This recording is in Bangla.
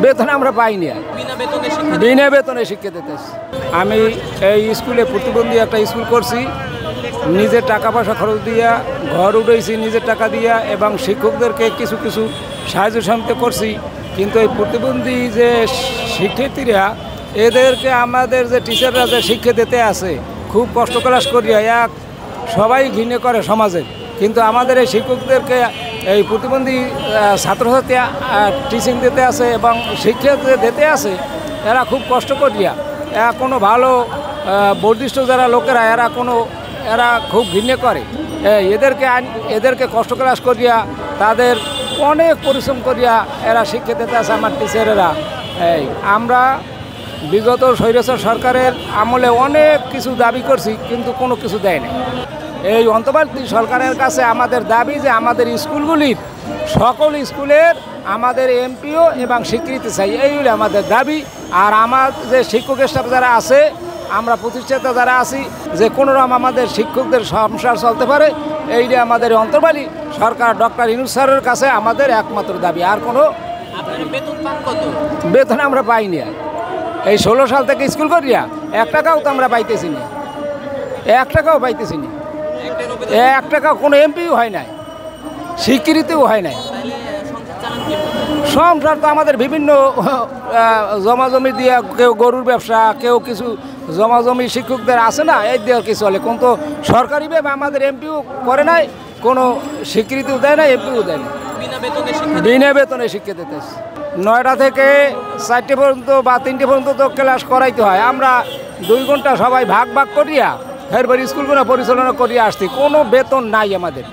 বেতন আমরা পাইনি, বিনা বেতনে শিক্ষা দিতেছি। আমি এই স্কুলে প্রতিবন্ধী একটা স্কুল করছি, নিজের টাকা পয়সা খরচ দিয়া ঘর উঠেছি নিজের টাকা দিয়া, এবং শিক্ষকদেরকে কিছু কিছু সাহায্য সমিতি করছি। কিন্তু এই প্রতিবন্ধী যে শিক্ষার্থীরা, এদেরকে আমাদের যে টিচাররা যে শিক্ষা দিতে আসে খুব কষ্ট ক্লাস করিয়া এক সবাই ঘৃণা করে সমাজে। কিন্তু আমাদের এই শিক্ষকদেরকে এই প্রতিবন্ধী ছাত্রছাত্রী টিচিং দিতে আসে এবং শিক্ষা দিতে আসে, এরা খুব কষ্ট করিয়া কোনো ভালো বর্ধিষ্ঠ যারা লোকেরা এরা খুব ঘৃণা করে। এদেরকে কষ্ট ক্লাস করিয়া তাদের অনেক পরিশ্রম করিয়া এরা শিক্ষা দিতে আসে আমার টিচারেরা। আমরা বিগত স্বৈরাচার সরকারের আমলে অনেক কিছু দাবি করছি, কিন্তু কোনো কিছু দেয় না। এই অন্তর্বর্তী সরকারের কাছে আমাদের দাবি যে আমাদের স্কুলগুলির সকল স্কুলের আমাদের এমপিও এবং স্বীকৃতি চাই, এই হলো আমাদের দাবি। আর আমার যে শিক্ষক স্টাফ যারা আছে, আমরা প্রতিষ্ঠাতা যারা আছি, যে কোনোরকম আমাদের শিক্ষকদের সংসার চলতে পারে, এইটা আমাদের অন্তর্বর্তী সরকার ডক্টর ইউনূস স্যারের কাছে আমাদের একমাত্র দাবি। আর কোনো বেতন আমরা পাইনি। এই 16 সাল থেকে স্কুল করিয়া 1 টাকাও তো আমরা পাইতেছি না, 1 টাকাও পাইতেছি না, 1 টাকা কোনো এমপিও হয় নাই, স্বীকৃতিও হয় নাই। সংসার তো আমাদের বিভিন্ন জমাজমি দিয়ে, কেউ গরুর ব্যবসা, কেউ কিছু জমাজমি শিক্ষকদের আছে না, এই দিয়ে কি চলে। কিন্তু সরকারিভাবে আমাদের এমপিও করে নাই, কোনো স্বীকৃতিও দেয় না, এমপিও দেয় না। বিনা বেতনে শিক্ষা দিতেছে। 9টা থেকে 4টে পর্যন্ত বা 3টে পর্যন্ত তো ক্লাস করাইতে হয়। আমরা 2 ঘন্টা সবাই ভাগ ভাগ করিয়া এরপর স্কুলগুলো পরিচালনা করিয়া আসছি, কোনো বেতন নাই আমাদের।